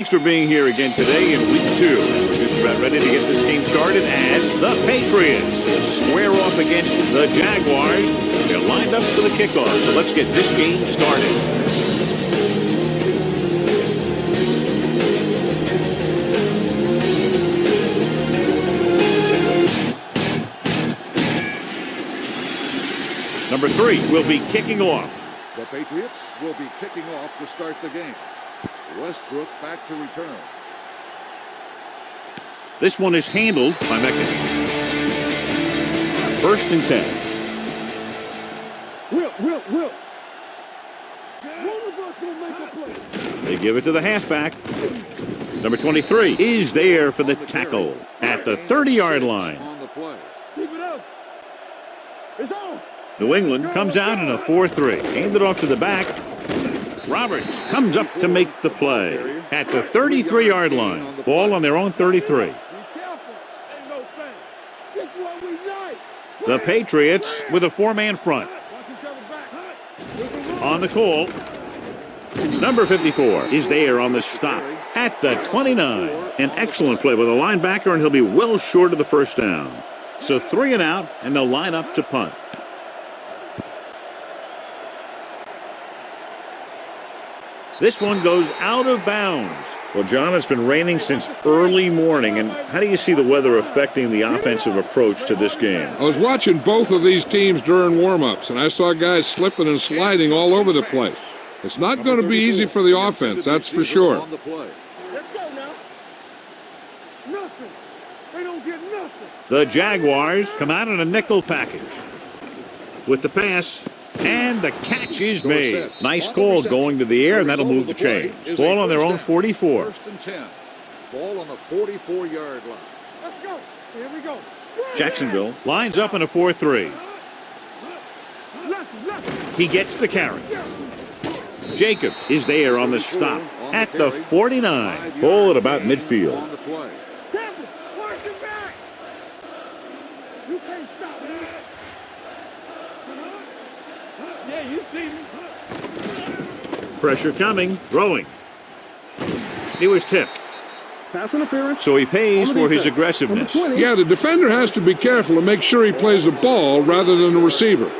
Thanks for being here again today in Week 2. We're just about ready to get this game started as the Patriots square off against the Jaguars. They're lined up for the kickoff, so let's get this game started. Number 3 will be kicking off. The Patriots will be kicking off to start the game. Westbrook back to return. This one is handled by Mecca. 1st and 10. Will. They give it to the halfback. Number 23 is there for the tackle at the 30-yard line. On the play. Keep it up. It's on. New England comes out in a 4-3. Handed off to the back. Roberts comes up to make the play at the 33-yard line. Ball on their own 33. Be careful. Ain't no thing. This is what we like. The Patriots with a 4-man front. On the call, number 54 is there on the stop at the 29. An excellent play with a linebacker, and he'll be well short of the first down. So 3 and out, and they'll line up to punt. This one goes out of bounds. Well, John, it's been raining since early morning, and how do you see the weather affecting the offensive approach to this game? I was watching both of these teams during warm-ups, and I saw guys slipping and sliding all over the place. It's not going to be easy for the offense, that's for sure. Let's go now. Nothing. They don't get nothing. The Jaguars come out in a nickel package with the pass. And the catch is made. Nice call going to the air, and that'll move the chains. Ball on their own 44. 1st and 10. Ball on the 44-yard line. Let's go. Here we go. Jacksonville lines up in a 4-3. He gets the carry. Jacob is there on the stop at the 49. Ball at about midfield. On the play. Watch it back. You can't stop it. Yeah, you see me. Pressure coming. Throwing. He was tipped. Pass interference. So he pays for his aggressiveness. Yeah, the defender has to be careful to make sure he plays the ball rather than the receiver.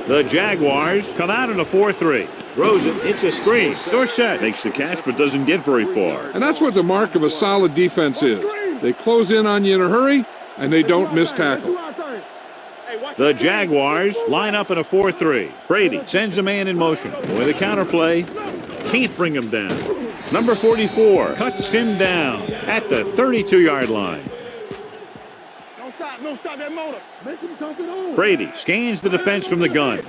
The Jaguars come out in a 4-3. Throws it. It's a screen. Dorsett makes the catch but doesn't get very far. And that's what the mark of a solid defense is. They close in on you in a hurry, and they don't miss tackle. The Jaguars line up in a 4-3. Brady sends a man in motion. With a counterplay, can't bring him down. Number 44 cuts him down at the 32-yard line. Don't stop that motor. Make him come it on. Brady scans the defense from the gun.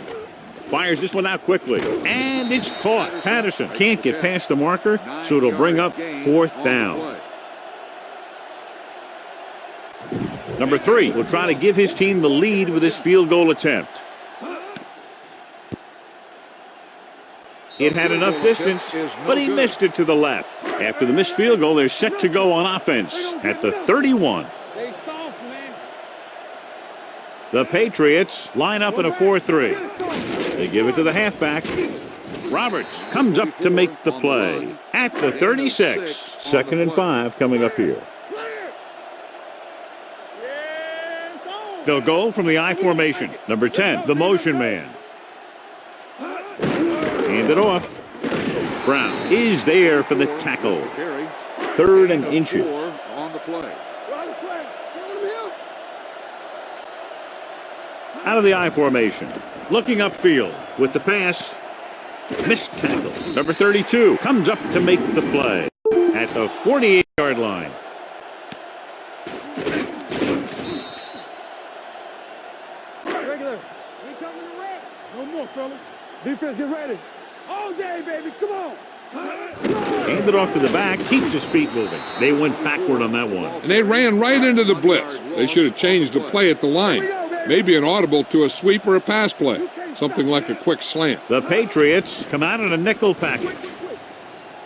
Fires this one out quickly. And it's caught. Patterson can't get past the marker, so it'll bring up 4th down. Number 3 will try to give his team the lead with his field goal attempt. It had enough distance, but he missed it to the left. After the missed field goal, they're set to go on offense at the 31. The Patriots line up in a 4-3. They give it to the halfback. Roberts comes up to make the play at the 36. 2nd and 5 coming up here. They'll go from the I formation. Number 10, the motion man. Hand it off. Brown is there for the tackle. 3rd and inches. On the play. Out of the I formation. Looking upfield with the pass. Missed tackle. Number 32 comes up to make the play at the 48-yard line. No more, fellas. Defense, get ready. All day, baby. Come on. Hand it off to the back. Keeps his feet moving. They went backward on that one. And they ran right into the blitz. They should have changed the play at the line. Maybe an audible to a sweep or a pass play. Something like a quick slant. The Patriots come out in a nickel package.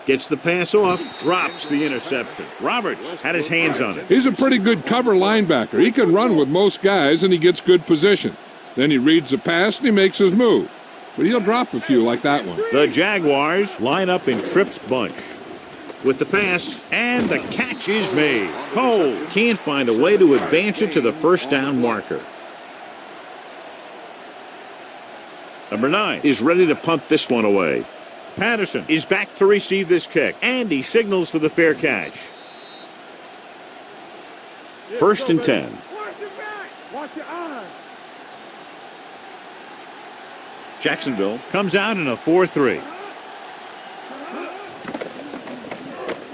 Gets the pass off, drops the interception. Roberts had his hands on it. He's a pretty good cover linebacker. He can run with most guys, and he gets good position. Then he reads the pass, and he makes his move. but he'll drop a few like that one. The Jaguars line up in Tripp's bunch. With the pass, and the catch is made. Cole can't find a way to advance it to the first down marker. Number 9 is ready to punt this one away. Patterson is back to receive this kick, and he signals for the fair catch. First and 10. Watch your back. Watch your eyes. Jacksonville comes out in a 4-3.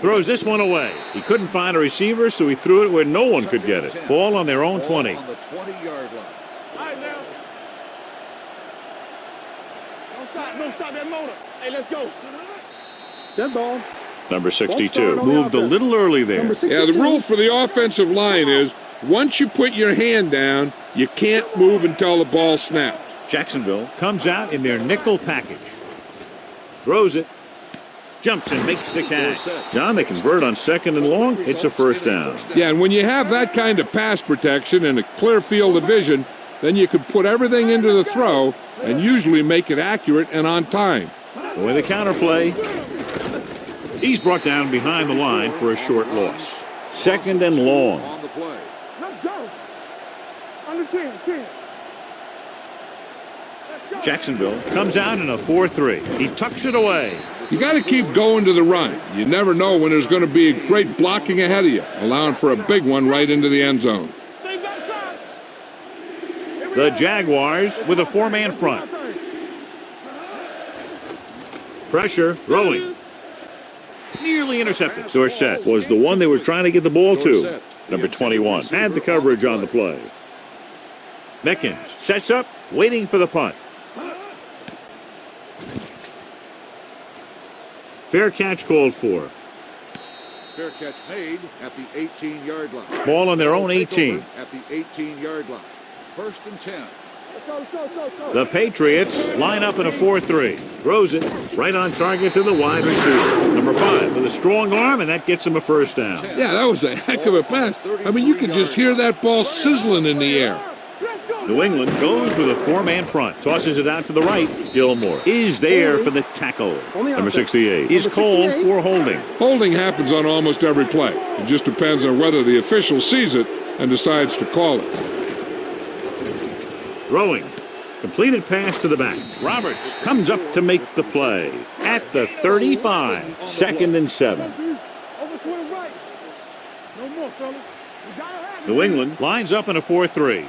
Throws this one away. He couldn't find a receiver, so he threw it where no one could get it. Ball on their own 20. On the 20-yard line. All right, now. Don't stop that motor. Hey, let's go. That ball. Number 62 moved a little early there. Yeah, the rule for the offensive line is once you put your hand down, you can't move until the ball snaps. Jacksonville comes out in their nickel package. Throws it. Jumps and makes the catch. John, they convert on second and long. It's a first down. Yeah, and when you have that kind of pass protection and a clear field of vision, then you can put everything into the throw and usually make it accurate and on time. With a counterplay, he's brought down behind the line for a short loss. Second and long. On the play. Let's go. Under 10. Jacksonville comes out in a 4-3. He tucks it away. You got to keep going to the run. You never know when there's going to be great blocking ahead of you, allowing for a big one right into the end zone. The Jaguars with a 4-man front. Pressure, rolling. Nearly intercepted. Dorsett was the one they were trying to get the ball to. Number 21 had the coverage on the play. Mickens sets up, waiting for the punt. Fair catch called for. Fair catch made at the 18-yard line. Ball on their own 18. At the 18-yard line. First and 10. The Patriots line up in a 4-3. Throws it right on target to the wide receiver. Number 5 with a strong arm, and that gets him a first down. Yeah, that was a heck of a pass. I mean, you could just hear that ball sizzling in the air. New England goes with a 4-man front. Tosses it out to the right. Gilmore is there for the tackle. Number 68 is called for holding. Holding happens on almost every play. It just depends on whether the official sees it and decides to call it. Throwing. Completed pass to the back. Roberts comes up to make the play. At the 35. Second and 7. New England lines up in a 4-3.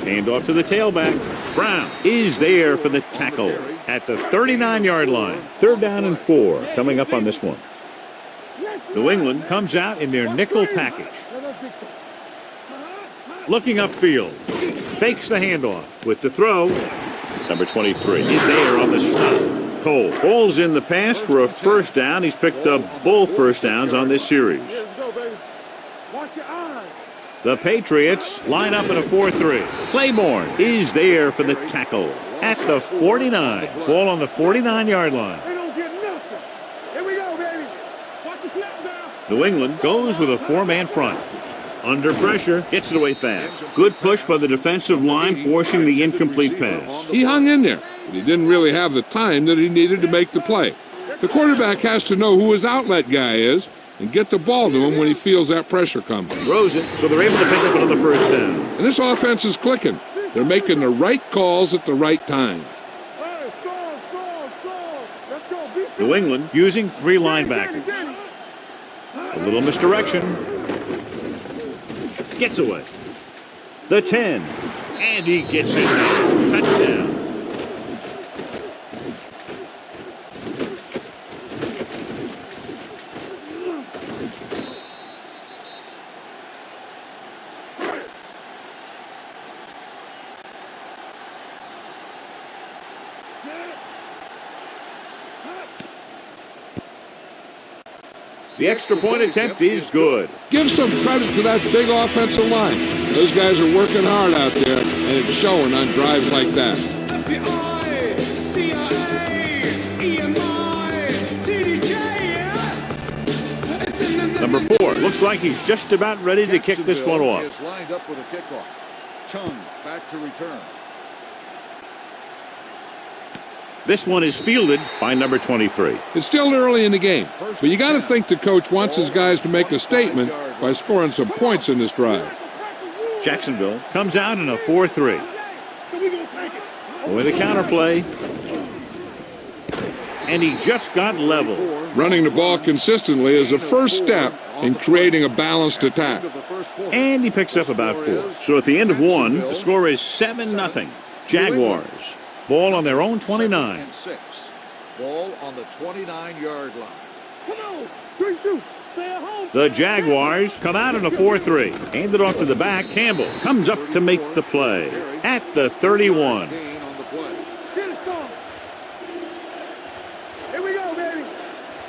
Hand off to the tailback. Brown is there for the tackle at the 39-yard line. Third down and 4 coming up on this one. New England comes out in their nickel package. Looking upfield. Fakes the handoff with the throw. Number 23 is there on the stop. Cole pulls in the pass for a first down. He's picked up both first downs on this series. The Patriots line up in a 4-3. Claiborne is there for the tackle at the 49. Ball on the 49-yard line. New England goes with a 4-man front. Under pressure, gets it away fast. Good push by the defensive line, forcing the incomplete pass. He hung in there, but he didn't really have the time that he needed to make the play. The quarterback has to know who his outlet guy is and get the ball to him when he feels that pressure coming. Throws it, so they're able to pick up another first down. And this offense is clicking. They're making the right calls at the right time. New England using 3 linebackers. A little misdirection. Gets away. The 10. And he gets it. Touchdown. The extra point attempt is good. Give some credit to that big offensive line. Those guys are working hard out there, and it's showing on drives like that. FBI, CIA, EMI, TDJ, Number 4 looks like he's just about ready to kick this one off. Is lined up with a kickoff. Chung back to return. This one is fielded by number 23. It's still early in the game, but you got to think the coach wants his guys to make a statement by scoring some points in this drive. Jacksonville comes out in a 4-3. So we gonna take it. With a counter play. And he just got level. Running the ball consistently is the first step in creating a balanced attack. And he picks up about 4. So at the end of 1, the score is 7-0. Jaguars. Ball on their own 29. And 6. Ball on the 29-yard line. Come on, 3 shoots. Stay at home. The Jaguars come out in a 4-3. Hand it off to the back. Campbell comes up to make the play at the 31. Gain on the play. Get it started. Here we go, baby.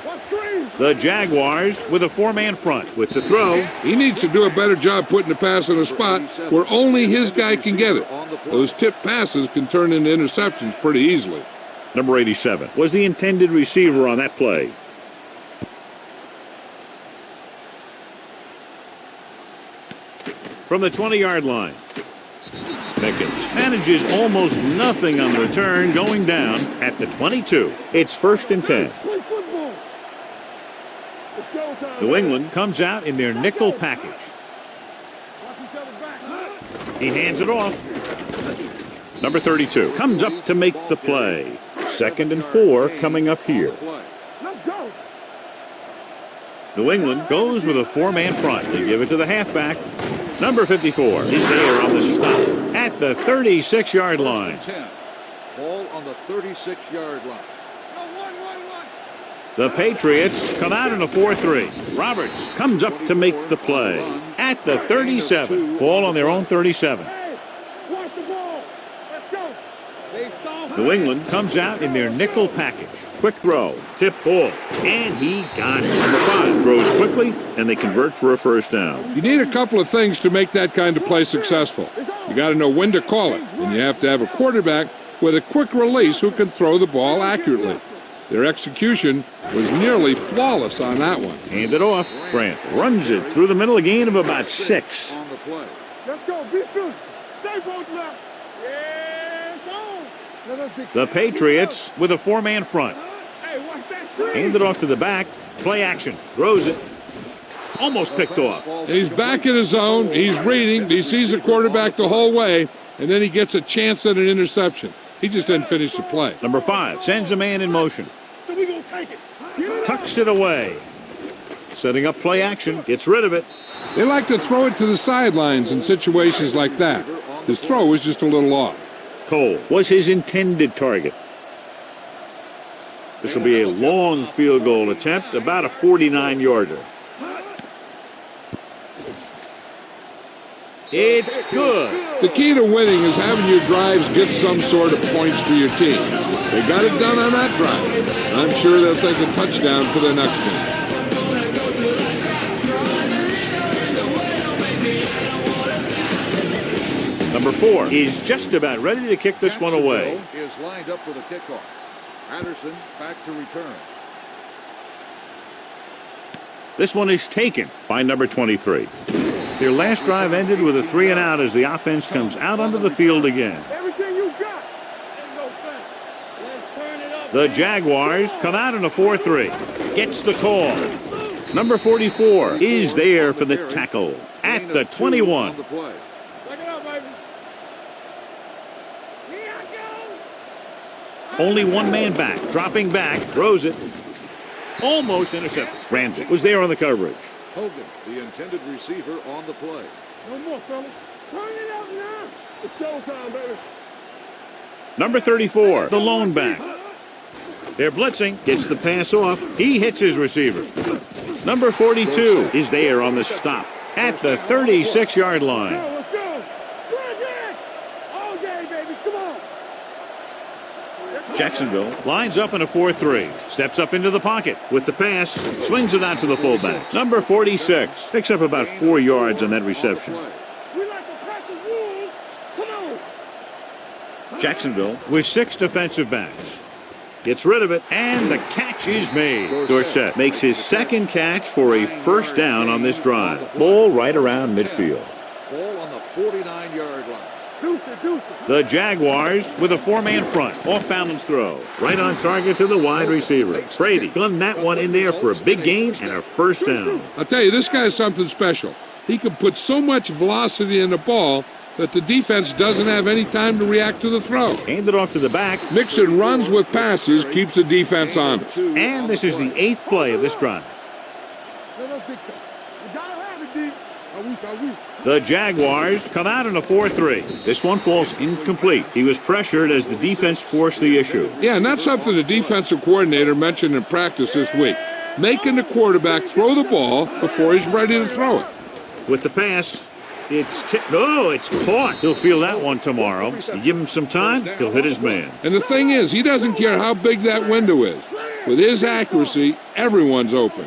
Watch screen. The Jaguars with a 4-man front with the throw. He needs to do a better job putting the pass in a spot where only his guy can get it. Those tip passes can turn into interceptions pretty easily. Number 87 was the intended receiver on that play. From the 20-yard line, Pickens manages almost nothing on the return, going down at the 22. It's 1st and 10. Play football. It's showtime. New England comes out in their nickel package. Watch each other back. He hands it off. Number 32 comes up to make the play. 2nd and 4 coming up here. Let's go. New England goes with a 4-man front. They give it to the halfback. Number 54 is there on the stop at the 36-yard line. 10. Ball on the 36-yard line. The Patriots come out in a 4-3. Roberts comes up to make the play at the 37. Ball on their own 37. Hey, watch the ball. Let's go. They saw New England comes out in their nickel package. Quick throw, tip ball, and he got it. Number 5 throws quickly, and they convert for a 1st down. You need a couple of things to make that kind of play successful. You got to know when to call it, and you have to have a quarterback with a quick release who can throw the ball accurately. Their execution was nearly flawless on that one. Hand it off. Grant runs it through the middle, a gain of about 6. On the play. Let's go. Be good. Stay both left. Yes, on. The Patriots with a 4-man front. Hey, watch that screen. Hand it off to the back. Play action. Throws it. Almost picked off. He's back in his zone. He's reading. He sees the quarterback the whole way, and then he gets a chance at an interception. He just didn't finish the play. Number 5 sends a man in motion. So we gonna take it. Get it. Tucks it away. Setting up play action. Gets rid of it. They like to throw it to the sidelines in situations like that. His throw was just a little off. Cole was his intended target. This will be a long field goal attempt, about a 49-yarder. It's good. The key to winning is having your drives get some sort of points for your team. They got it done on that drive. I'm sure they'll take a touchdown for the next one. Number 4 is just about ready to kick this one away. Is lined up for the kickoff. Patterson back to return. This one is taken by number 23. Their last drive ended with a 3-and-out as the offense comes out onto the field again. Everything you got. Ain't no thing. Let's turn it up. The Jaguars come out in a 4-3. Gets the call. Number 44 is there for the tackle at the 21. On the play. Check it out, baby. Here I go. Only one man back. Dropping back. Throws it. Almost intercepted. Ramsey was there on the coverage. Hogan, the intended receiver, on the play. No more, fellas. Turn it up now. It's showtime, baby. Number 34, the lone back. They're blitzing. Gets the pass off. He hits his receiver. Number 42 is there on the stop at the 36-yard line. Let's go. Bring all day, baby. Come on. Jacksonville lines up in a 4-3. Steps up into the pocket with the pass. Swings it out to the fullback. Number 46 picks up about 4 yards on that reception. We like to pass the rules. Come on. Jacksonville with 6 defensive backs. Gets rid of it, and the catch is made. Dorsett makes his second catch for a 1st down on this drive. Ball right around midfield. Ball on the 49-yard line. Two The Jaguars with a four-man front. Off-balance throw. Right on target to the wide receiver. Brady gunned that one in there for a big gain and a first down. I'll tell you, this guy's something special. He can put so much velocity in the ball that the defense doesn't have any time to react to the throw. Hand it off to the back. Mixing runs with passes keeps the defense honest. And this is the 8th play of this drive. The Jaguars come out in a 4-3. This one falls incomplete. He was pressured as the defense forced the issue. Yeah, and that's something the defensive coordinator mentioned in practice this week. Making the quarterback throw the ball before he's ready to throw it. With the pass, it's caught. He'll feel that one tomorrow. You give him some time, he'll hit his man. And the thing is, he doesn't care how big that window is. With his accuracy, everyone's open.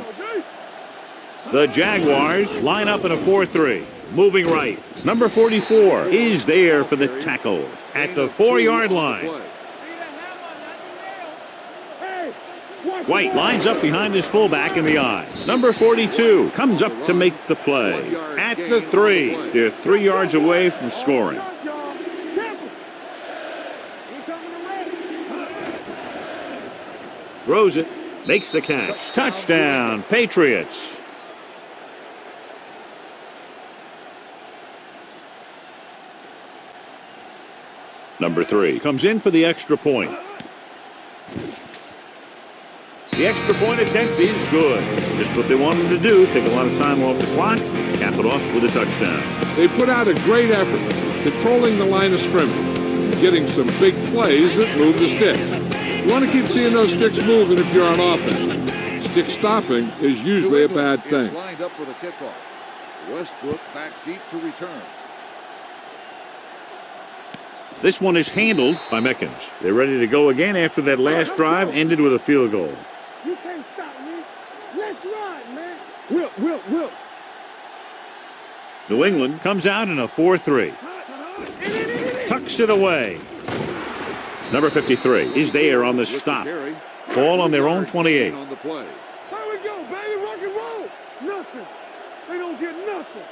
The Jaguars line up in a 4-3. Moving right. Number 44 is there for the tackle at the 4-yard line. White lines up behind his fullback in the I. Number 42 comes up to make the play at the 3. They're 3 yards away from scoring. Throws it, makes the catch. Touchdown, Patriots. Number 3 comes in for the extra point. The extra point attempt is good. Just what they wanted to do, take a lot of time off the clock, cap it off with a touchdown. They put out a great effort, controlling the line of scrimmage, getting some big plays that move the stick. You want to keep seeing those sticks moving if you're on offense. Stick stopping is usually a bad thing. Lined up for the kickoff. Westbrook back deep to return. This one is handled by Meckins. They're ready to go again after that last drive ended with a field goal. You can't stop me. Let's run, man. Whip. New England comes out in a 4-3. Tucks it away. Number 53 is there on the stop. Ball on their own 28. There we go, baby. Rock and roll. Nothing. They don't get nothing.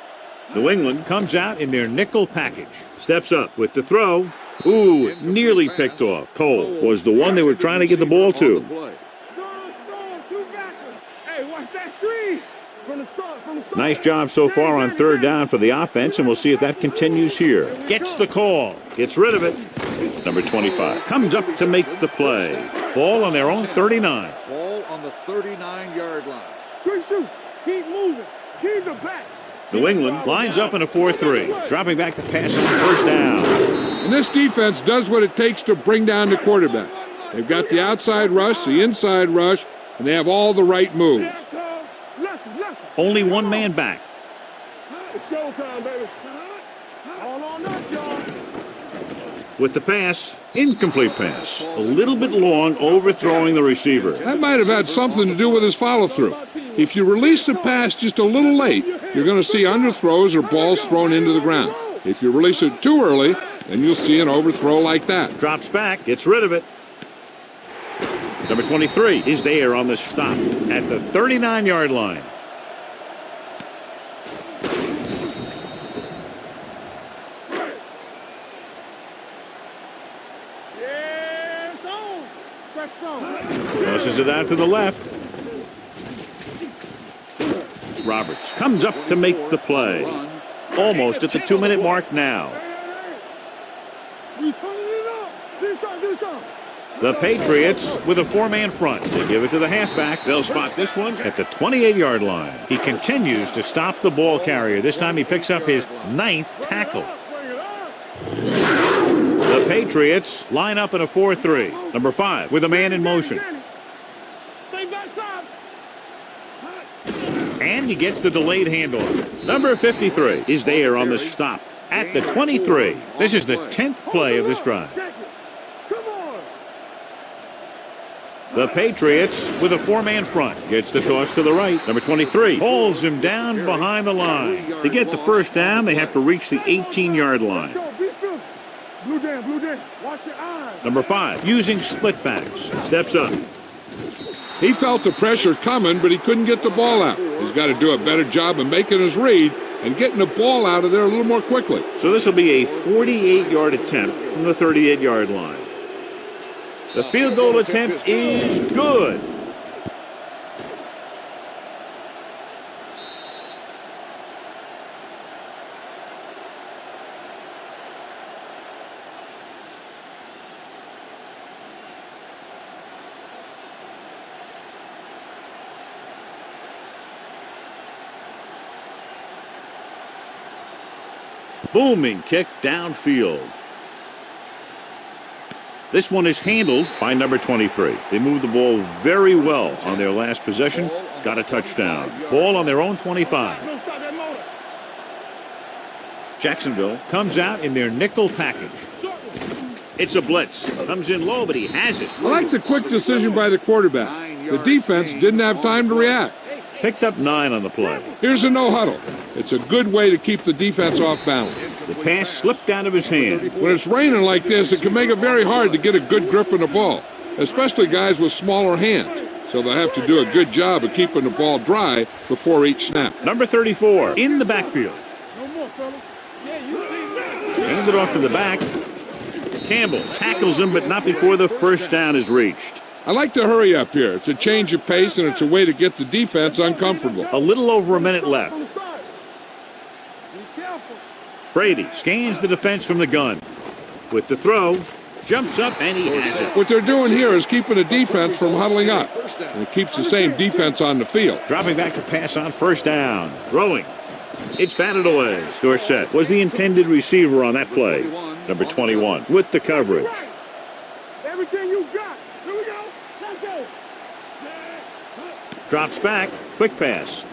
New England comes out in their nickel package. Steps up with the throw. Ooh, nearly picked off. Cole was the one they were trying to get the ball to. Strong, two backers. Hey, watch that screen. From the start. Nice job so far on third down for the offense, and we'll see if that continues here. Gets the call. Gets rid of it. Number 25 comes up to make the play. Ball on their own 39. Ball on the 39-yard line. Good shoot. Keep moving. Keep the back. New England lines up in a 4-3, dropping back to pass on first down. And this defense does what it takes to bring down the quarterback. They've got the outside rush, the inside rush, and they have all the right moves. Only one man back. It's showtime, baby. All on us, y'all. With the pass, incomplete pass. A little bit long, overthrowing the receiver. That might have had something to do with his follow-through. If you release the pass just a little late, you're going to see underthrows or balls thrown into the ground. If you release it too early, then you'll see an overthrow like that. Drops back, gets rid of it. Number 23 is there on the stop at the 39-yard line. Tosses it out to the left. Roberts comes up to make the play. Almost at the 2-minute mark now. The Patriots with a 4-man front. They give it to the halfback. They'll spot this one at the 28-yard line. He continues to stop the ball carrier. This time he picks up his 9th tackle. The Patriots line up in a 4-3. Number 5 with a man in motion. And he gets the delayed handoff. Number 53 is there on the stop at the 23. This is the 10th play of this drive. The Patriots with a 4-man front. Gets the toss to the right. Number 23 pulls him down behind the line. To get the first down, they have to reach the 18-yard line. Number 5 using split backs. Steps up. He felt the pressure coming, but he couldn't get the ball out. He's got to do a better job of making his read and getting the ball out of there a little more quickly. So this will be a 48-yard attempt from the 38-yard line. The field goal attempt is good. Booming kick downfield. This one is handled by number 23. They moved the ball very well on their last possession. Got a touchdown. Ball on their own 25. Jacksonville comes out in their nickel package. It's a blitz. Comes in low, but he has it. I like the quick decision by the quarterback. The defense didn't have time to react. Picked up 9 on the play. Here's a no huddle. It's a good way to keep the defense off balance. The pass slipped out of his hand. When it's raining like this, it can make it very hard to get a good grip on the ball, especially guys with smaller hands. So they'll have to do a good job of keeping the ball dry before each snap. Number 34 in the backfield. No more, fellas. Yeah, you see that. Hand it off to the back. Campbell tackles him, but not before the first down is reached. I like to hurry up here. It's a change of pace, and it's a way to get the defense uncomfortable. A little over a minute left. On the side. Be careful. Brady scans the defense from the gun. With the throw, jumps up, and he has it. What they're doing here is keeping the defense from huddling up, and it keeps the same defense on the field. Dropping back to pass on first down. Throwing. It's batted away. Dorsett was the intended receiver on that play. Number 21 with the coverage. Everything you got. Here we go. Let's go. Drops back. Quick pass.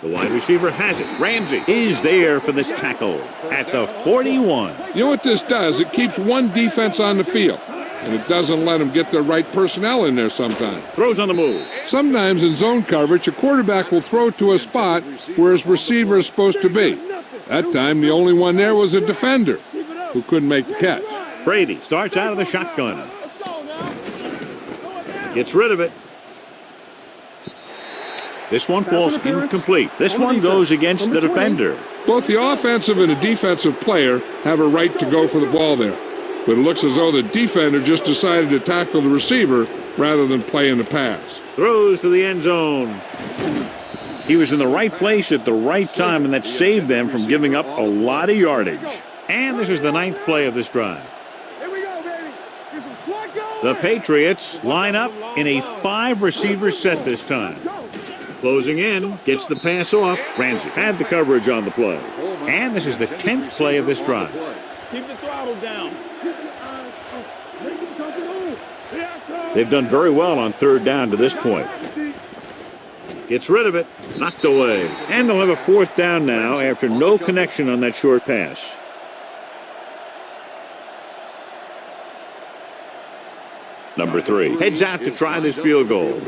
The wide receiver has it. Ramsey is there for this tackle at the 41. You know what this does? It keeps one defense on the field, and it doesn't let them get the right personnel in there sometimes. Throws on the move. Sometimes in zone coverage, a quarterback will throw to a spot where his receiver is supposed to be. That time, the only one there was a defender who couldn't make the catch. Brady starts out of the shotgun. Let's go now. Gets rid of it. This one falls incomplete. This one goes against the defender. Both the offensive and the defensive player have a right to go for the ball there. But it looks as though the defender just decided to tackle the receiver rather than play in the pass. Throws to the end zone. He was in the right place at the right time, and that saved them from giving up a lot of yardage. And this is the 9th play of this drive. Here we go, baby. Get some flood going. The Patriots line up in a 5-receiver set this time. Closing in, gets the pass off. Ramsey had the coverage on the play. And this is the 10th play of this drive. Keep the throttle down. They've done very well on third down to this point. Gets rid of it, knocked away. And they'll have a 4th down now after no connection on that short pass. Number 3 heads out to try this field goal.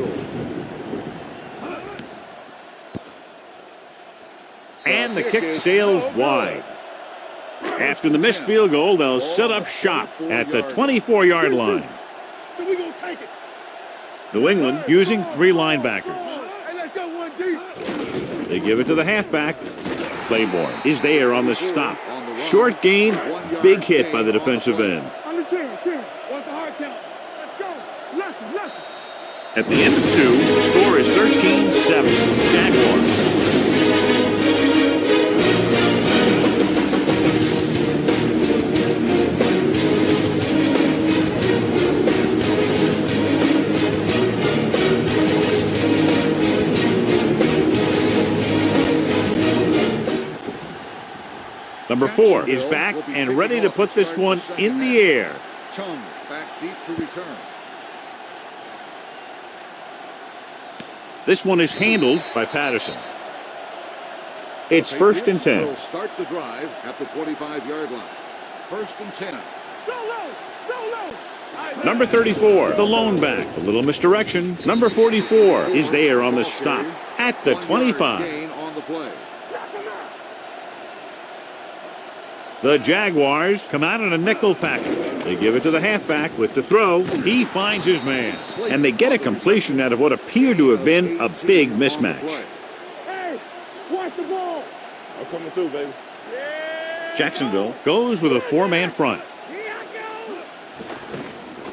And the kick sails wide. After the missed field goal, they'll set up shop at the 24-yard line. So we gonna take it. New England using 3 linebackers. Hey, let's go one deep. They give it to the halfback. Claiborne is there on the stop. Short gain, big hit by the defensive end. Under 10. What's the hard count? Let's go. Listen. At the end of 2, the score is 13-7. Jaguars. Number 4 is back and ready to put this one in the air. Chung back deep to return. This one is handled by Patterson. It's 1st and 10. Will start the drive at the 25-yard line. 1st and 10. Go low. Number 34, the lone back. A little misdirection. Number 44 is there on the stop at the 25. Gain on the play. The Jaguars come out in a nickel package. They give it to the halfback with the throw. He finds his man. And they get a completion out of what appeared to have been a big mismatch. Hey, watch the ball. I'm coming too, baby. Jacksonville goes with a four-man front.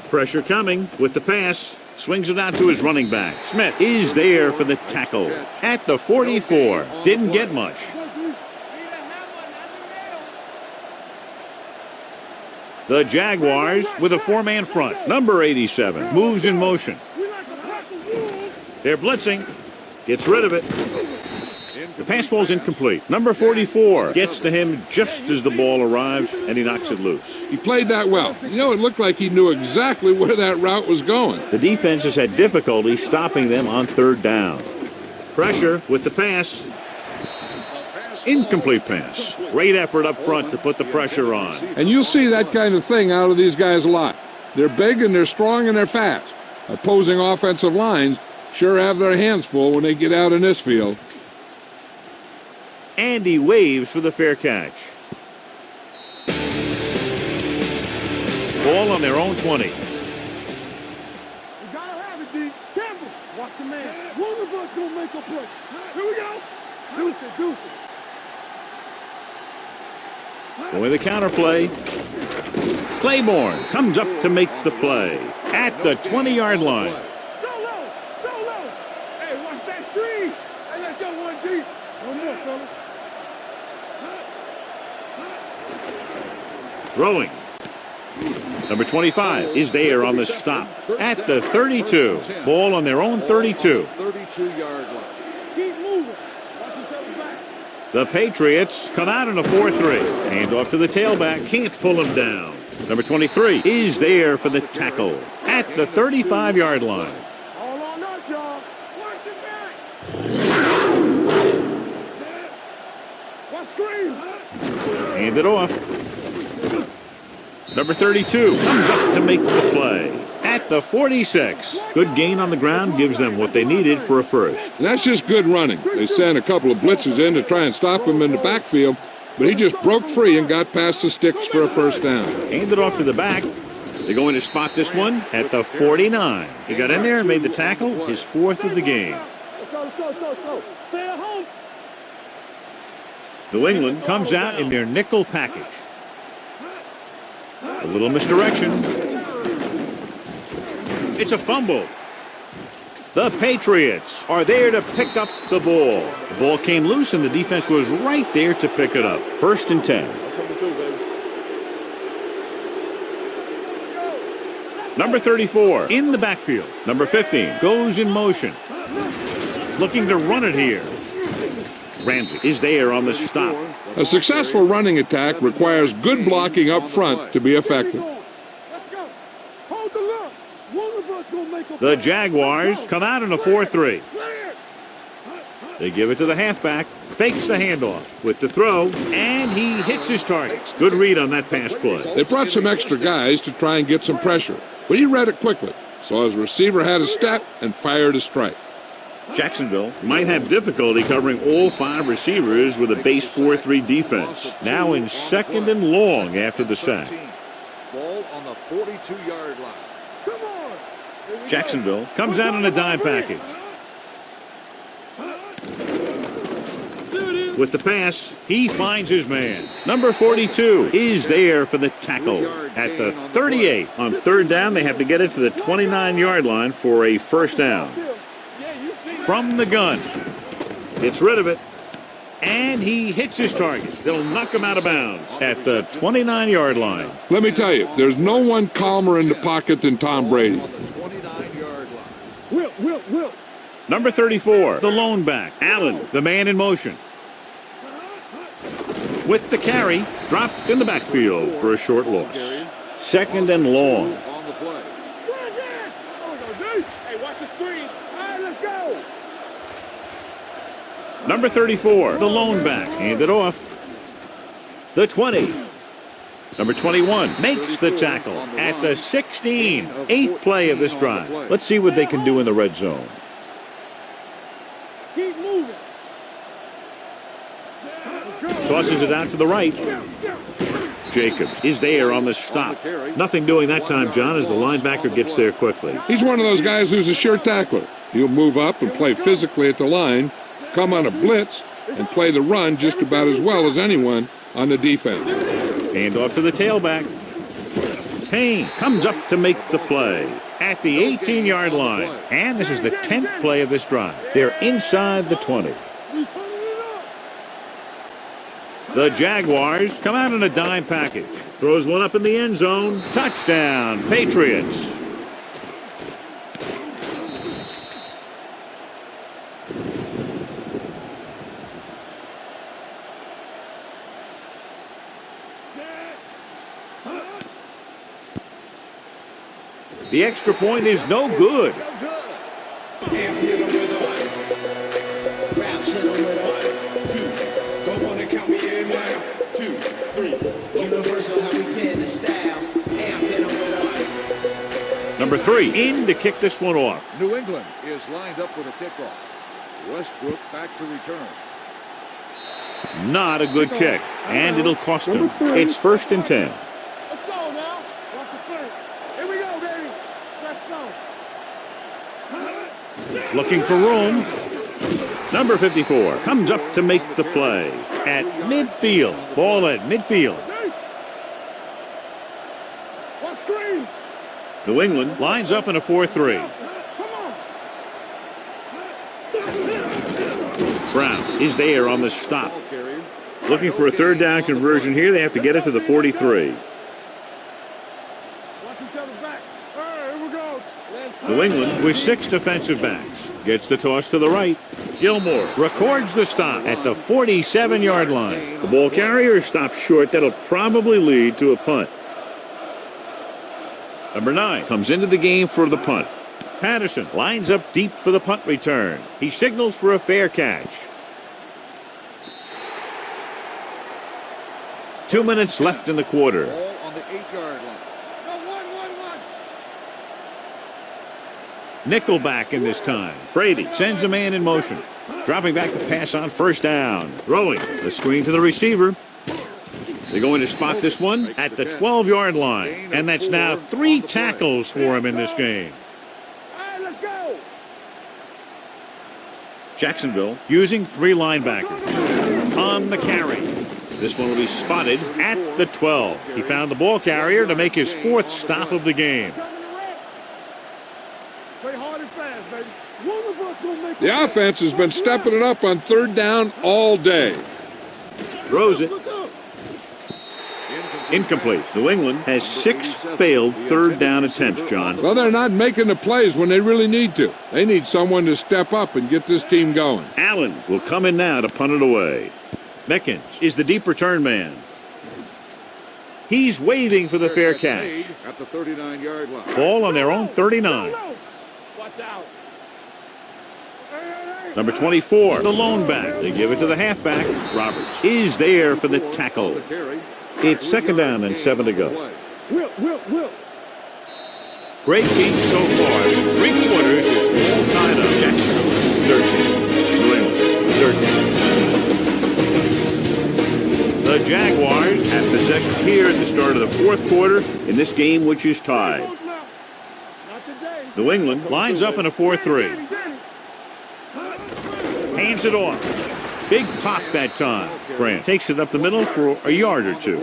Pressure coming with the pass. Swings it out to his running back. Smith is there for the tackle at the 44. Didn't get much. The Jaguars with a four-man front. Number 87 moves in motion. They're blitzing. Gets rid of it. The pass falls incomplete. Number 44 gets to him just as the ball arrives, and he knocks it loose. He played that well. You know, it looked like he knew exactly where that route was going. The defense has had difficulty stopping them on third down. Pressure with the pass. Incomplete pass. Great effort up front to put the pressure on. And you'll see that kind of thing out of these guys a lot. They're big and they're strong and they're fast. Opposing offensive lines sure have their hands full when they get out in this field. And he waves for the fair catch. Ball on their own 20. You gotta have it, D. Campbell, watch the man. One of us gonna make a play. Here we go. Deuce it. With the counter play. Claiborne comes up to make the play at the 20-yard line. Go low. Hey, watch that screen. Hey, let's go one deep. One more, fellas. Throwing. Number 25 is there on the stop at the 32. Ball on their own 32. 32-yard line. Keep moving. Watch each other back. The Patriots come out in a 4-3. Hand off to the tailback. Can't pull him down. Number 23 is there for the tackle at the 35-yard line. All on us, y'all. Watch it back. Watch screen. Hand it off. Number 32 comes up to make the play at the 46. Good gain on the ground gives them what they needed for a first. And that's just good running. They sent a couple of blitzes in to try and stop him in the backfield, but he just broke free and got past the sticks for a first down. Hand it off to the back. They're going to spot this one at the 49. He got in there and made the tackle, his fourth of the game. Let's go. Stay at home. New England comes out in their nickel package. A little misdirection. It's a fumble. The Patriots are there to pick up the ball. The ball came loose and the defense was right there to pick it up. First and 10. Number 34 in the backfield. Number 15 goes in motion. Looking to run it here. Ramsey is there on the stop. A successful running attack requires good blocking up front to be effective. Let's go. Hold the look. One of us gonna make a The Jaguars come out in a 4-3. They give it to the halfback. Fakes the handoff with the throw, and he hits his target. Good read on that pass play. They brought some extra guys to try and get some pressure, but he read it quickly. So his receiver had a step and fired a strike. Jacksonville might have difficulty covering all 5 receivers with a base 4-3 defense. Now in second and long after the sack. Ball on the 42-yard line. Come on. Jacksonville comes out in a dime package. With the pass, he finds his man. Number 42 is there for the tackle at the 38. On third down, they have to get it to the 29-yard line for a first down. From the gun, gets rid of it, and he hits his target. They'll knock him out of bounds at the 29-yard line. Let me tell you, there's no one calmer in the pocket than Tom Brady. 29-yard line. Will. Number 34, the lone back. Allen, the man in motion. With the carry, dropped in the backfield for a short loss. Second and long. On the play. Hey, watch the screen. All right, let's go. Number 34, the lone back. Hand it off. The 20. Number 21 makes the tackle at the 16. 8th play of this drive. Let's see what they can do in the red zone. Keep moving. Tosses it out to the right. Jacobs is there on the stop. Nothing doing that time, John, as the linebacker gets there quickly. He's one of those guys who's a sure tackler. He'll move up and play physically at the line, come on a blitz, and play the run just about as well as anyone on the defense. Hand off to the tailback. Payne comes up to make the play at the 18-yard line. And this is the 10th play of this drive. They're inside the 20. The Jaguars come out in a dime package. Throws one up in the end zone. Touchdown, Patriots. The extra point is no good. Number 3 in to kick this one off. New England is lined up with a kickoff. Westbrook back to return. Not a good kick, and it'll cost him. It's 1st and 10. Let's go now. Watch the play. Here we go, baby. Let's go. Looking for room. Number 54 comes up to make the play at midfield. Ball at midfield. Watch screen. New England lines up in a 4-3. Brown is there on the stop. Looking for a 3rd down conversion here. They have to get it to the 43. Watch each other back. All right, here we go. New England with 6 defensive backs. Gets the toss to the right. Gilmore records the stop at the 47-yard line. The ball carrier stops short. That'll probably lead to a punt. Number 9 comes into the game for the punt. Patterson lines up deep for the punt return. He signals for a fair catch. 2 minutes left in the quarter. Ball on the 8-yard line. Nickelback in this time. Brady sends a man in motion. Dropping back to pass on 1st down. Throwing the screen to the receiver. They're going to spot this one at the 12-yard line. And that's now 3 tackles for him in this game. Jacksonville using 3 linebackers on the carry. This one will be spotted at the 12. He found the ball carrier to make his 4th stop of the game. The offense has been stepping it up on 3rd down all day. Throws it. Incomplete. New England has 6 failed 3rd down attempts, John. Well, they're not making the plays when they really need to. They need someone to step up and get this team going. Allen will come in now to punt it away. Meckins is the deep return man. He's waving for the fair catch. At the 39-yard line. Ball on their own 39. Watch out. Number 24, the lone back. They give it to the halfback. Roberts is there for the tackle. It's 2nd down and 7 to go. Will. Great game so far. 3 quarters, it's all tied up. Jacksonville 13. New England 13. The Jaguars have possession here at the start of the 4th quarter in this game, which is tied. New England lines up in a 4-3. Hands it off. Big pop that time. Grant takes it up the middle for a yard or 2.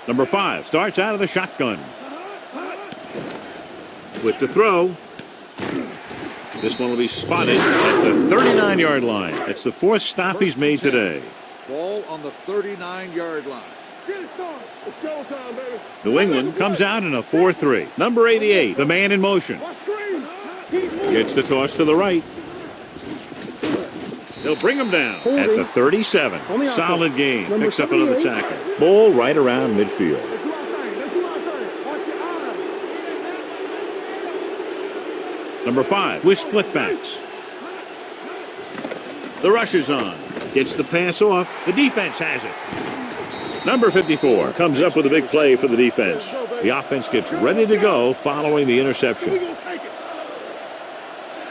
Number 5 starts out of the shotgun. With the throw. This one will be spotted at the 39-yard line. That's the 4th stop he's made today. Ball on the 39-yard line. New England comes out in a 4-3. Number 88, the man in motion. Gets the toss to the right. They'll bring him down at the 37. Solid game. Picks up another tackle. Ball right around midfield. Number 5 with split backs. The rush is on. Gets the pass off. The defense has it. Number 54 comes up with a big play for the defense. The offense gets ready to go following the interception.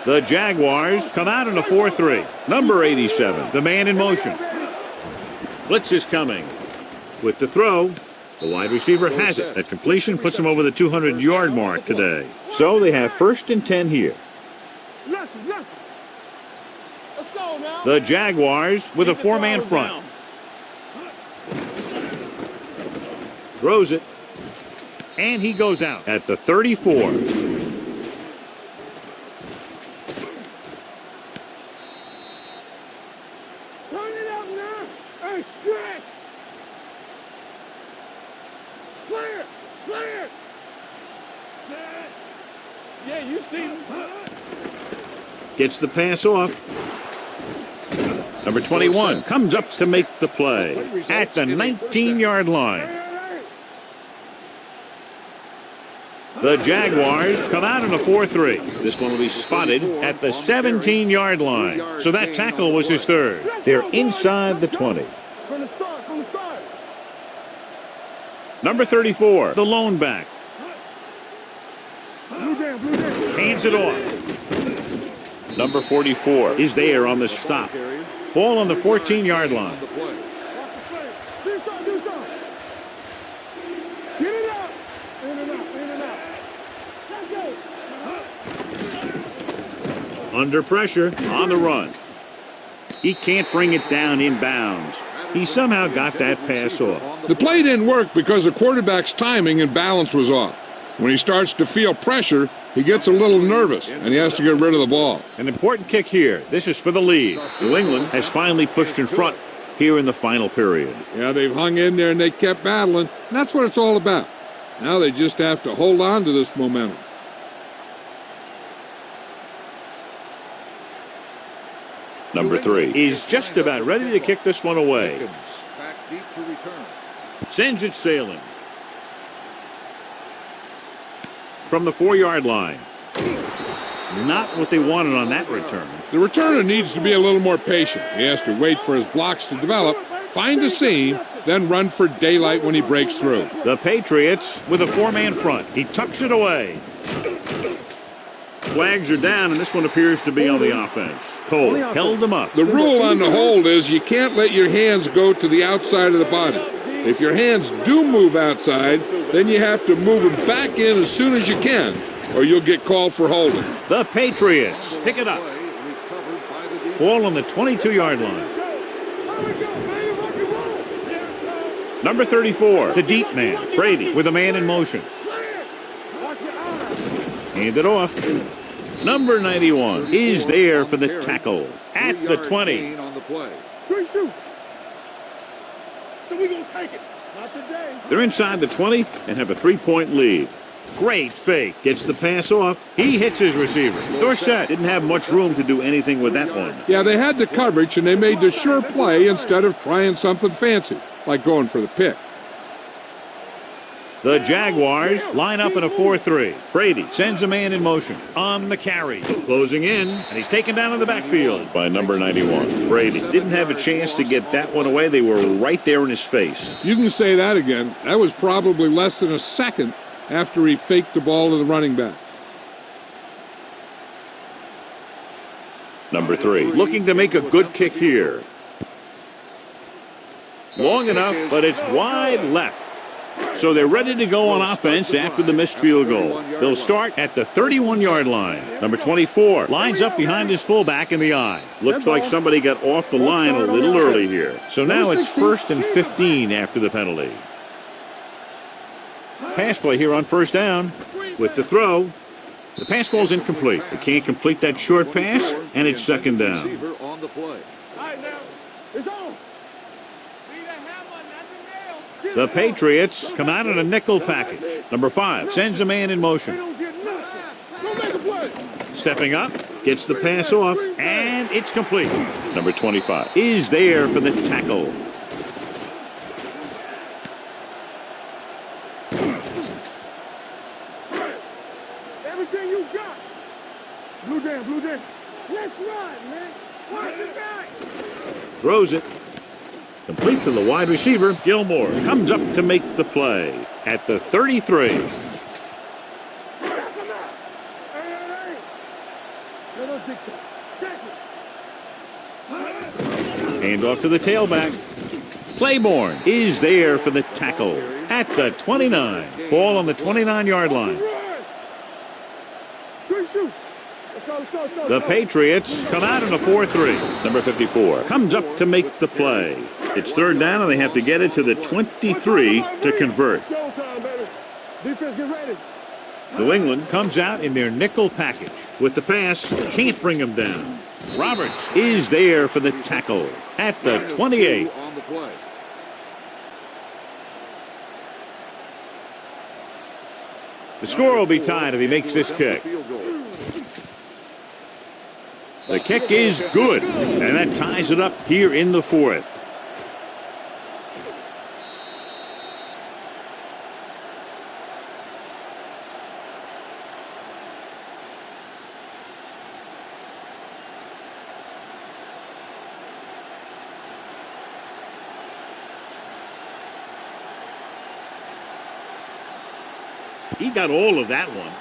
The Jaguars come out in a 4-3. Number 87, the man in motion. Blitz is coming. With the throw, the wide receiver has it. That completion puts him over the 200-yard mark today. So they have 1st and 10 here. The Jaguars with a four-man front. Throws it. And he goes out at the 34. Turn it up now. Hey, stretch. Clear. Clear. Yeah, you see him. Gets the pass off. Number 21 comes up to make the play at the 19-yard line. The Jaguars come out in a 4-3. This one will be spotted at the 17-yard line. So that tackle was his third. They're inside the 20. From the start. Number 34, the lone back. Blue down. Hands it off. Number 44 is there on the stop. Ball on the 14-yard line. Do something. Get it out. In and out. Let's go. Under pressure, on the run. He can't bring it down inbounds. He somehow got that pass off. The play didn't work because the quarterback's timing and balance was off. When he starts to feel pressure, he gets a little nervous, and he has to get rid of the ball. An important kick here. This is for the lead. New England has finally pushed in front here in the final period. Yeah, they've hung in there and they kept battling, and that's what it's all about. Now they just have to hold on to this momentum. Number 3 is just about ready to kick this one away. Back deep to return. Sends it sailing. From the 4-yard line. Not what they wanted on that return. The returner needs to be a little more patient. He has to wait for his blocks to develop, find a seam, then run for daylight when he breaks through. The Patriots with a four-man front. He tucks it away. Flags are down, and this one appears to be on the offense. Cole held him up. The rule on the hold is you can't let your hands go to the outside of the body. If your hands do move outside, then you have to move them back in as soon as you can, or you'll get called for holding. The Patriots pick it up. Ball on the 22-yard line. Number 34, the deep man, Brady, with a man in motion. Hand it off. Number 91 is there for the tackle at the 20. On the play. Three shoots. So we gonna take it. Not today. They're inside the 20 and have a 3-point lead. Great fake. Gets the pass off. He hits his receiver. Dorsett didn't have much room to do anything with that one. Yeah, they had the coverage, and they made the sure play instead of trying something fancy, like going for the pick. The Jaguars line up in a 4-3. Brady sends a man in motion on the carry. Closing in, and he's taken down in the backfield by number 91. Brady didn't have a chance to get that one away. They were right there in his face. You can say that again. That was probably less than a second after he faked the ball to the running back. Number 3, looking to make a good kick here. Long enough, but it's wide left. So they're ready to go on offense after the missed field goal. They'll start at the 31-yard line. Number 24 lines up behind his fullback in the eye. Looks like somebody got off the line a little early here. So now it's 1st and 15 after the penalty. Pass play here on first down with the throw. The pass ball's incomplete. They can't complete that short pass, and it's 2nd down. Receiver on the play. All right, now. It's on. The Patriots come out in a nickel package. Number 5 sends a man in motion. Don't get nothing. Don't make a play. Stepping up, gets the pass off, and it's complete. Number 25 is there for the tackle. Everything you got. Blue down. Let's run, man. Watch the guy. Throws it. Complete to the wide receiver. Gilmore comes up to make the play at the 33. Hand off to the tailback. Claiborne is there for the tackle at the 29. Ball on the 29-yard line. Good shoot. Let's The Patriots come out in a 4-3. Number 54 comes up to make the play. It's third down, and they have to get it to the 23 to convert. Defense, get ready. New England comes out in their nickel package. With the pass, can't bring him down. Roberts is there for the tackle at the 28. On the play. The score will be tied if he makes this kick. Field goal. The kick is good, and that ties it up here in the fourth. He got all of that one.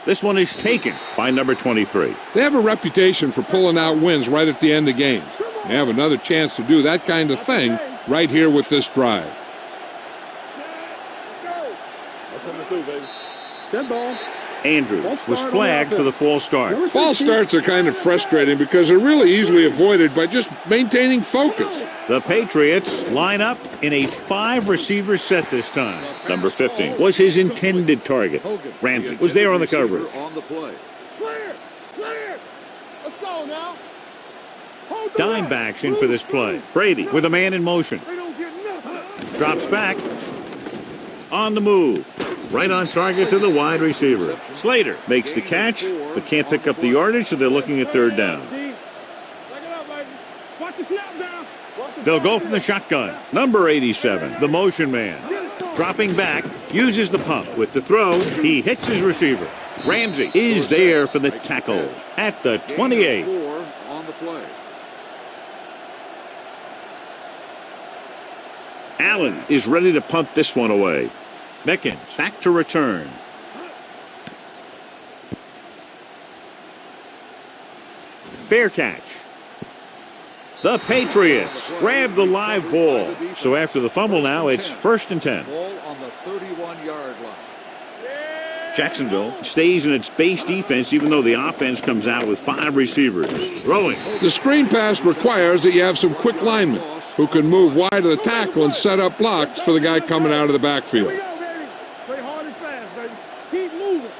This one is taken by number 23. They have a reputation for pulling out wins right at the end of games. They have another chance to do that kind of thing right here with this drive. That ball. Andrews was flagged for the false start. False starts are kind of frustrating because they're really easily avoided by just maintaining focus. The Patriots line up in a 5-receiver set this time. Number 15 was his intended target. Ramsey was there on the coverage. On the play. Clear. Clear. Let's go now. Hold the Dime line. backs in for this play. Brady with a man in motion. They don't get nothing. Drops back. On the move. Right on target to the wide receiver. Slater makes the catch, but can't pick up the yardage, so they're looking at third down. Back it up, baby. Watch the snap down. Watch the They'll snap go down. from the shotgun. Number 87, the motion man. Dropping back, uses the pump. With the throw, he hits his receiver. Ramsey is there for the tackle at the 28. 4 on the play. Allen is ready to punt this one away. Mickens back to return. Fair catch. The Patriots grab the live ball. So after the fumble now, it's 1st and 10. Ball on the 31-yard line. Jacksonville stays in its base defense even though the offense comes out with 5 receivers. Throwing. The screen pass requires that you have some quick linemen who can move wide of the tackle and set up blocks for the guy coming out of the backfield. Here we go, baby. Play hard and fast, baby. Keep moving. You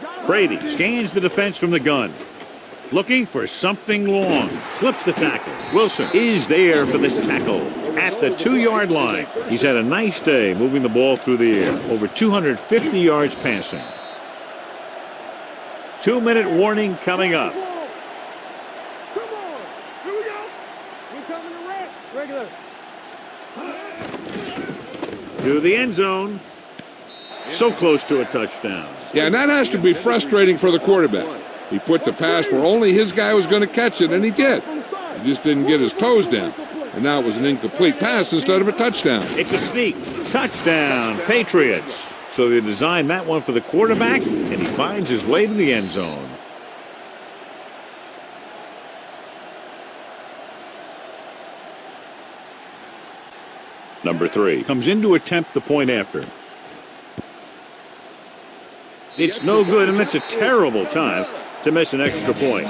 gotta Brady hurry. scans the defense from the gun. Looking for something long. Slips the tackle. Wilson is there for this tackle at the 2-yard line. He's had a nice day moving the ball through the air. Over 250 yards passing. 2-minute warning coming up. Come on. Here we go. We coming to red. Regular. To the end zone. So close to a touchdown. Yeah, and that has to be frustrating for the quarterback. He put the pass where only his guy was going to catch it, and he did. He just didn't get his toes down. And now it was an incomplete pass instead of a touchdown. It's a sneak. Touchdown, Patriots. So they designed that one for the quarterback, and he finds his way to the end zone. Number 3 comes in to attempt the point after. It's no good, and that's a terrible time to miss an extra point.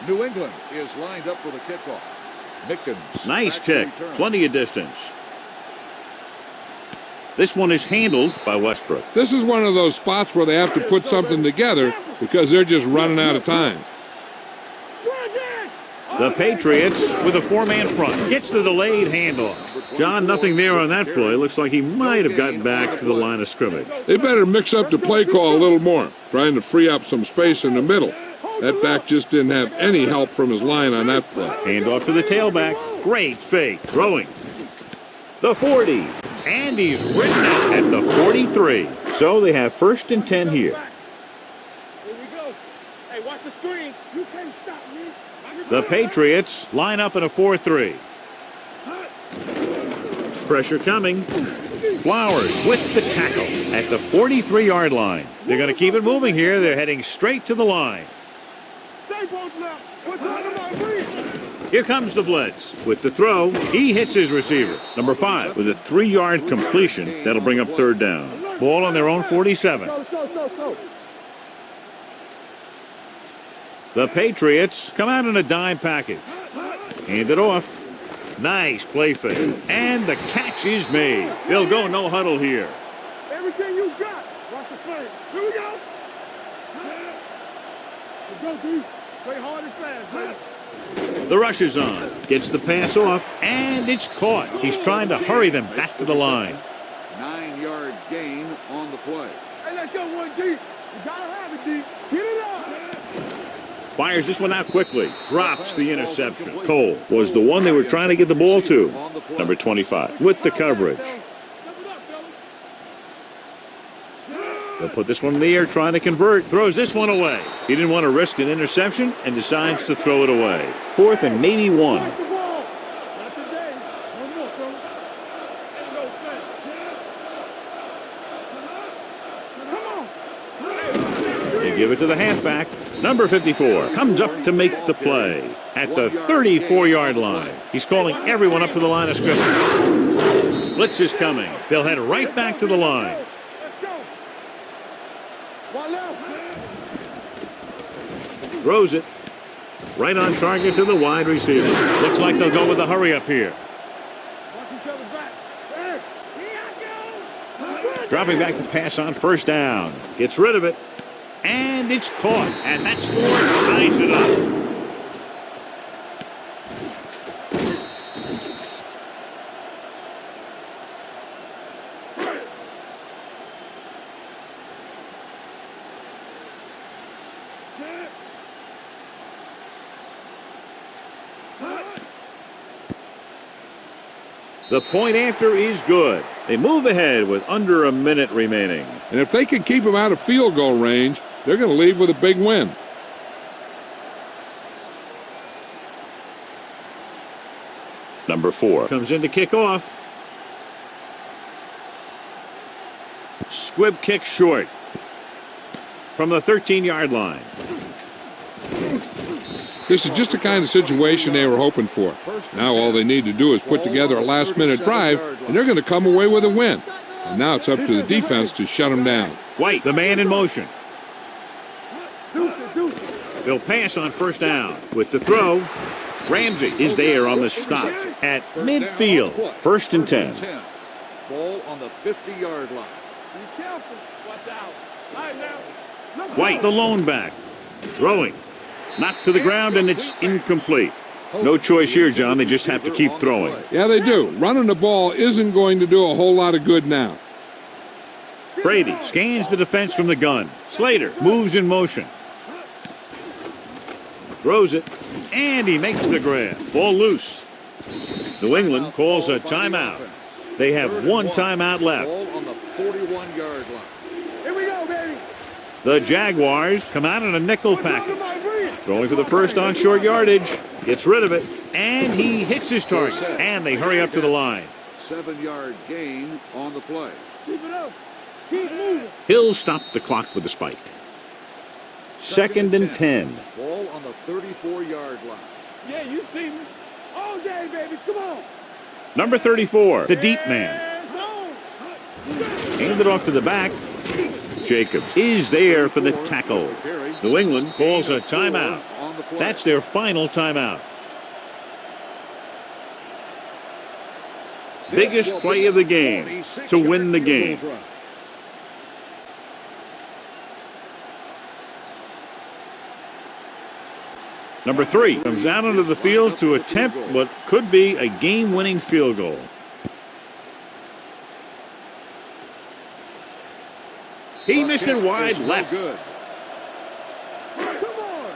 New England is lined up for the kickoff. Mickens. Nice back to kick. return. Plenty of distance. This one is handled by Westbrook. This is one of those spots where they have to put something together because they're just running out of time. The Patriots with a 4-man front. Gets the delayed handoff. John, nothing there on that play. Looks like he might have gotten back to the line of scrimmage. They better mix up the play call a little more, trying to free up some space in the middle. That back just didn't have any help from his line on that play. Handoff to the tailback. Great fake. Throwing. The 40. And he's written out at the 43. So they have 1st and 10 here. Here we go. Hey, watch the screen. You can't stop me. The Patriots line up in a 4-3. Pressure coming. Flowers with the tackle at the 43-yard line. They're going to keep it moving here. They're heading straight to the line. Stay both left. What's on about breathe? Here comes the blitz. With the throw, he hits his receiver. Number 5 with a 3-yard completion. That'll bring up third down. Ball on their own 47. So. The Patriots come out in a dime package. Hand it off. Nice play fake. And the catch is made. They'll go no huddle here. Everything you got. Watch the play. Here we go. Let's go, D. Play hard and fast, man. The rush is on. Gets the pass off, and it's caught. He's trying to hurry them back to the line. 9-yard gain on the play. Hey, let's go, 1D. You gotta have it, D. Get it up. Fires this one out quickly. Drops the interception. Cole was the one they were trying to get the ball to. Number 25 with the coverage. They'll put this one in the air, trying to convert. Throws this one away. He didn't want to risk an interception and decides to throw it away. 4th and maybe 1. Not today. One more, fellas. Ain't no sense. Come on. They give it to the halfback. Number 54 comes up to make the play at the 34-yard line. He's calling everyone up to the line of scrimmage. Blitz is coming. They'll head right back to the line. Let's go. One left. Throws it. Right on target to the wide receiver. Looks like they'll go with a hurry up here. Watch each other back. Hey. Here I go. Dropping back to pass on first down. Gets rid of it. And it's caught. And that score ties it up. The point after is good. They move ahead with under a minute remaining. And if they can keep him out of field goal range, they're going to leave with a big win. Number 4 comes in to kick off. Squib kick short from the 13-yard line. This is just the kind of situation they were hoping for. Now all they need to do is put together a last-minute drive, and they're going to come away with a win. And now it's up to the defense to shut them down. White, the man in motion. They'll pass on first down. With the throw, Ramsey is there on the stop at midfield. 1st and 10. Ball on the 50-yard line. Be careful. Watch out. Line now. White, the lone back. Throwing. Knocked to the ground, and it's incomplete. No choice here, John. They just have to keep throwing. Yeah, they do. Running the ball isn't going to do a whole lot of good now. Brady scans the defense from the gun. Slater moves in motion. Throws it, and he makes the grab. Ball loose. New England calls a timeout. They have one timeout left. Ball on the 41-yard line. Here we go, baby. The Jaguars come out in a nickel package. Throwing for the first on short yardage. Gets rid of it, and he hits his target. And they hurry up to the line. 7-yard gain on the play. Keep it up. Keep moving. He'll stop the clock with a spike. 2nd and 10. Ball on the 34-yard line. Yeah, you see me. All day, baby. Come on. Number 34, the deep man. Hands on. Handed off to the back. Jacobs is there for the tackle. New England calls a timeout. That's their final timeout. Biggest play of the game to win the game. Number 3 comes out onto the field to attempt what could be a game-winning field goal. He missed it wide left. Good. Come on.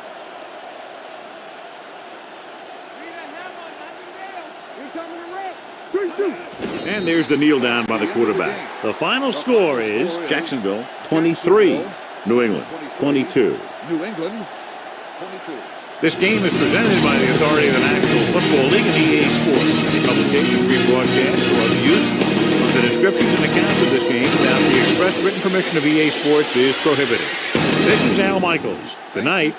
Here coming the red. 3-2. And there's the kneel down by the quarterback. The final score is Jacksonville 23, New England 22. New England 22. This game is presented by the authority of the National Football League and EA Sports. Any publication, rebroadcast, or other use The descriptions and accounts of this game without the express written permission of EA Sports is prohibited. This is Al Michaels. Good night.